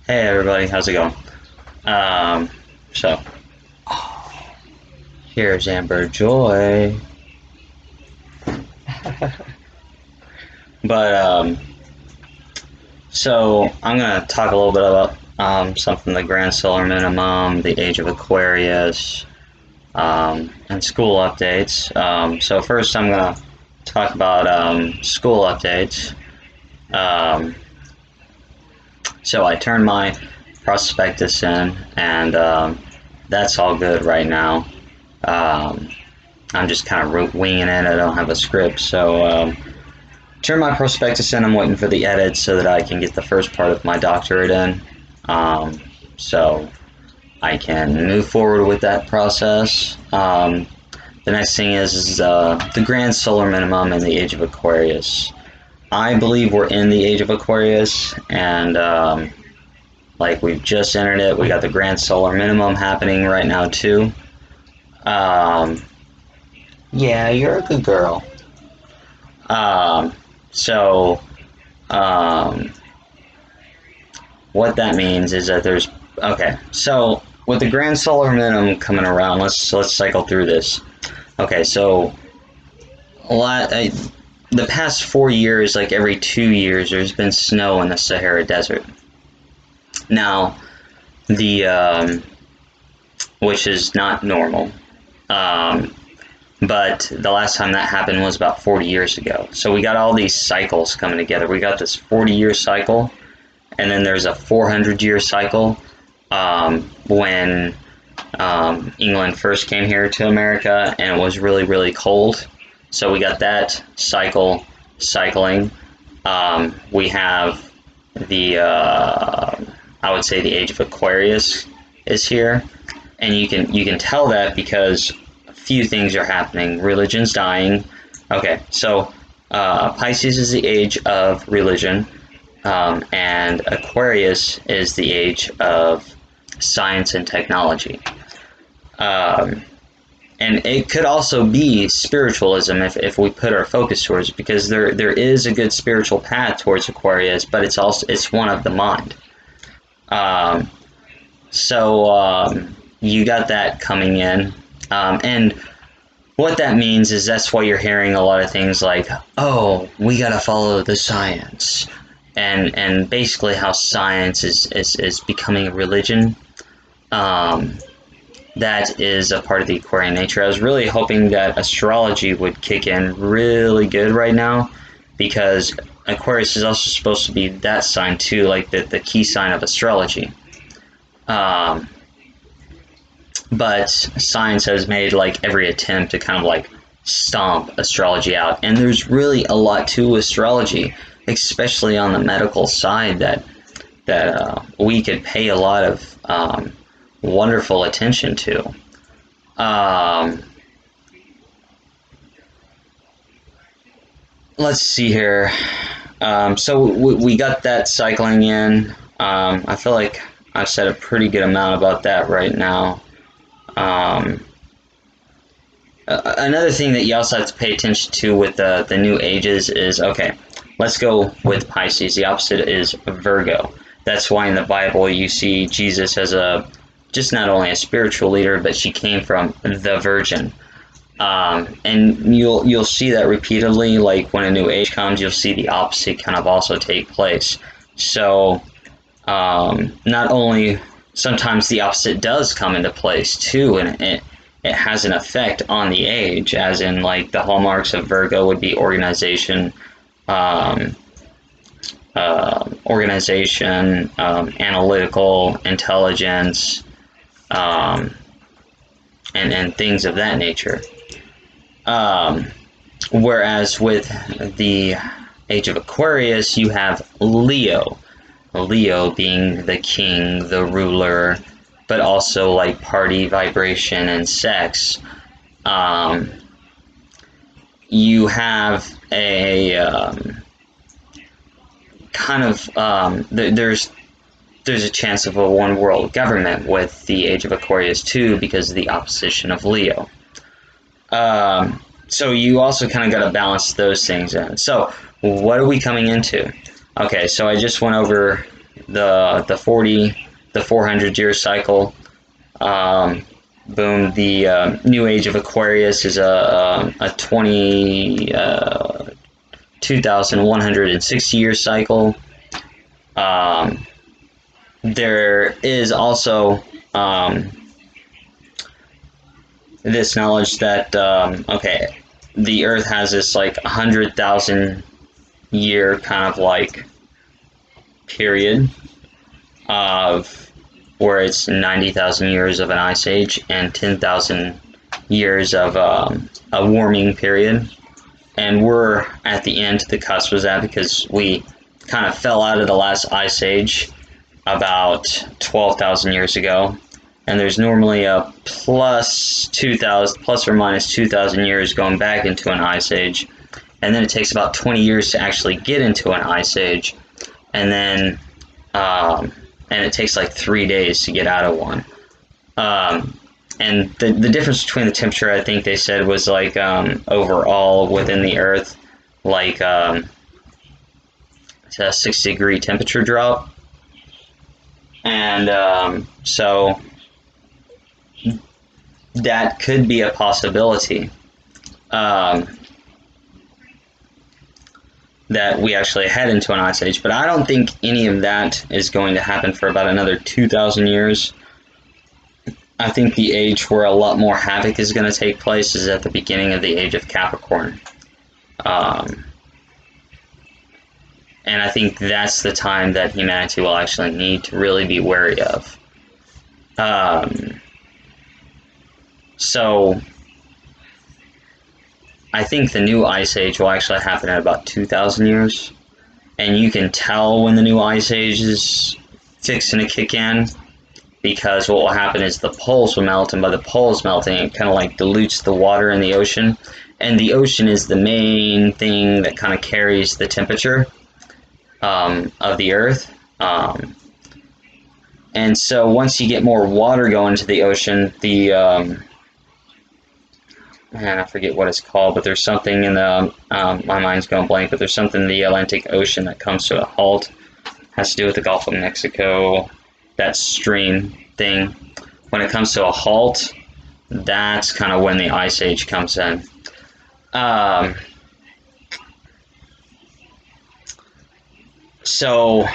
Hey everybody, how's it going? Um, so here's Amber Joy. But so I'm gonna talk a little bit about something: the grand solar minimum, the age of Aquarius, and school updates. So first, I'm gonna talk about school updates. Um, so I turned my prospectus in, and that's all good right now. Um, I'm just kind of winging it. I don't have a script, so turn my prospectus in. I'm waiting for the edits so that I can get the first part of my doctorate in, so I can move forward with that process. The next thing is the grand solar minimum in the age of Aquarius. I believe we're in the age of Aquarius, and like we've just entered it. We got the grand solar minimum happening right now too. Um, yeah, you're a good girl. Um, so, um, what that means is that there's okay. So with the grand solar minimum coming around, let's cycle through this. Okay, so the past 4 years, like every 2 years, there's been snow in the Sahara Desert. Now, the which is not normal. Um, but the last time that happened was about 40 years ago. So we got all these cycles coming together. We got this 40-year cycle, and then there's a 400-year cycle when England first came here to America, and it was really, really cold. So we got that cycling. We have the I would say the age of Aquarius is here, and you can tell that because a few things are happening. Religion's dying. Okay, so Pisces is the age of religion, and Aquarius is the age of science and technology. Um, and it could also be spiritualism if we put our focus towards it, because there is a good spiritual path towards Aquarius, but it's one of the mind. Um, so you got that coming in, and what that means is that's why you're hearing a lot of things like, "Oh, we gotta follow the science," and basically how science is becoming a religion. Um, that is a part of the Aquarian nature. I was really hoping that astrology would kick in really good right now, because Aquarius is also supposed to be that sign too, like the key sign of astrology. Um, but science has made like every attempt to kind of like stomp astrology out, and there's really a lot to astrology, especially on the medical side, that we could pay a lot of wonderful attention to. Um, let's see here. So we got that cycling in. I feel like I've said a pretty good amount about that right now. Um, Another thing that you also have to pay attention to with the new ages is, okay, let's go with Pisces. The opposite is Virgo. That's why in the Bible you see Jesus as just not only a spiritual leader, but she came from the Virgin. And you'll see that repeatedly. Like when a new age comes, you'll see the opposite kind of also take place. So not only sometimes the opposite does come into place too, and it has an effect on the age, as in like the hallmarks of Virgo would be organization, um, analytical, intelligence, um, and things of that nature. Um, Whereas with the age of Aquarius, you have Leo. Leo being the king, the ruler, but also like party, vibration, and sex. Um, you have a kind of there's a chance of a one world government with the age of Aquarius too, because of the opposition of Leo. So you also kind of got to balance those things in. So what are we coming into? Okay, so I just went over the 400-year cycle. Boom, the new age of Aquarius is a 2,160-year cycle. There is also this knowledge that okay, the Earth has this like 100,000 year kind of like period of where it's 90,000 years of an ice age and 10,000 years of a warming period. And we're at the end, the cusp of that, because we kind of fell out of the last ice age about 12,000 years ago. And there's normally a plus or minus 2,000 years going back into an ice age. And then it takes about 20 years to actually get into an ice age. And then and it takes like 3 days to get out of one. And the difference between the temperature, I think they said, was like overall within the Earth, like it's a 6-degree temperature drop. And so that could be a possibility. That we actually head into an ice age, but I don't think any of that is going to happen for about another 2,000 years. I think the age where a lot more havoc is going to take place is at the beginning of the Age of Capricorn. And I think that's the time that humanity will actually need to really be wary of. So I think the new ice age will actually happen in about 2,000 years. And you can tell when the new ice age is fixing to kick in, because what will happen is the poles will melt, and by the poles melting, it kind of like dilutes the water in the ocean. And the ocean is the main thing that kind of carries the temperature of the Earth. And so once you get more water going into the ocean, the and I forget what it's called, but there's something in the, my mind's going blank, but there's something in the Atlantic Ocean that comes to a halt. Has to do with the Gulf of Mexico, that stream thing. When it comes to a halt, that's kind of when the ice age comes in. So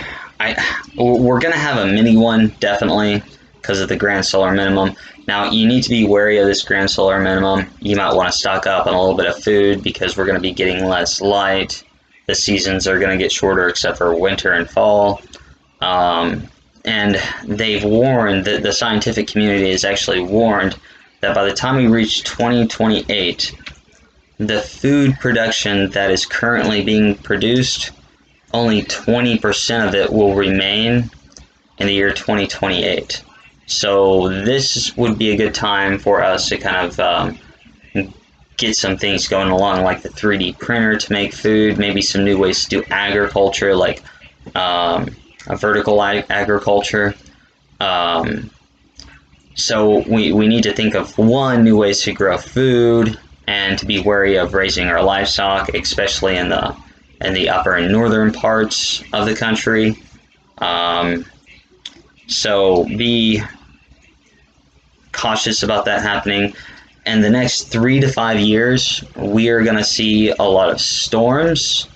we're going to have a mini one, definitely, because of the grand solar minimum. Now, you need to be wary of this grand solar minimum. You might want to stock up on a little bit of food because we're going to be getting less light. The seasons are going to get shorter except for winter and fall. And they've warned, the scientific community has actually warned that by the time we reach 2028, the food production that is currently being produced, only 20% of it will remain in the year 2028. So this would be a good time for us to kind of get some things going along, like the 3D printer to make food, maybe some new ways to do agriculture, like a vertical agriculture. So we need to think of, one, new ways to grow food, and to be wary of raising our livestock, especially in the upper and northern parts of the country. So be cautious about that happening. And the next 3 to 5 years, we are going to see a lot of storms,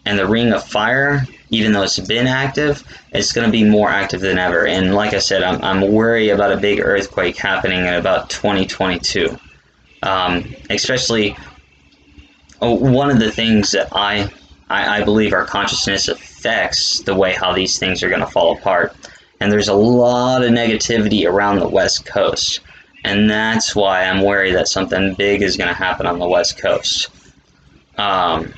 and the Ring of Fire, even though it's been active, it's going to be more active than ever. And like I said, I'm worried about a big earthquake happening in about 2022. Especially, one of the things that I believe our consciousness affects the way how these things are going to fall apart. And there's a lot of negativity around the West Coast. And that's why I'm worried that something big is going to happen on the West Coast. And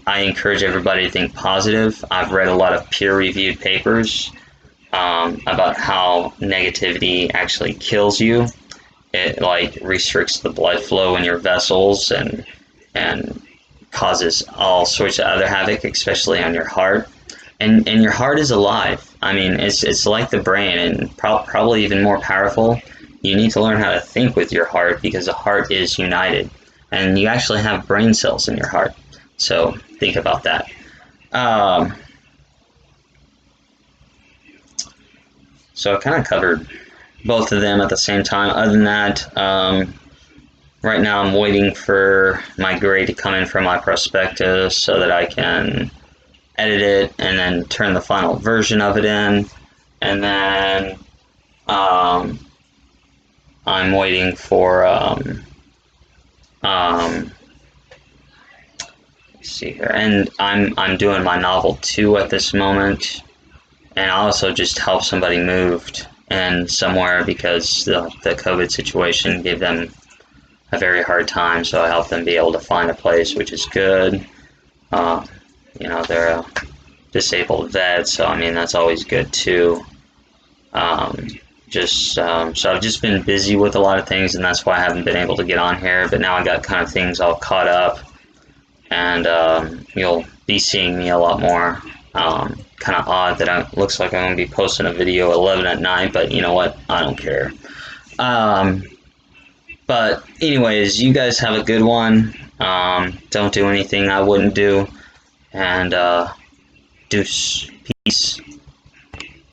I encourage everybody to think positive. I've read a lot of peer-reviewed papers about how negativity actually kills you. It like restricts the blood flow in your vessels and causes all sorts of other havoc, especially on your heart. And your heart is alive. I mean, it's like the brain, and probably even more powerful. You need to learn how to think with your heart, because the heart is united, and you actually have brain cells in your heart. So think about that. So I kind of covered both of them at the same time. Other than that, right now I'm waiting for my grade to come in for my prospectus so that I can edit it and then turn the final version of it in. And then I'm waiting for let's see here, and I'm doing my novel 2 at this moment, and I also just helped somebody moved and somewhere because the COVID situation gave them a very hard time, so I helped them be able to find a place, which is good. You know, they're a disabled vet, so I mean that's always good too. So I've just been busy with a lot of things, and that's why I haven't been able to get on here. But now I got kind of things all caught up, and you'll be seeing me a lot more. Kind of odd that it looks like I'm going to be posting a video at 11 at night, but you know what? I don't care. But anyways, you guys have a good one. Don't do anything I wouldn't do, and deuce, peace.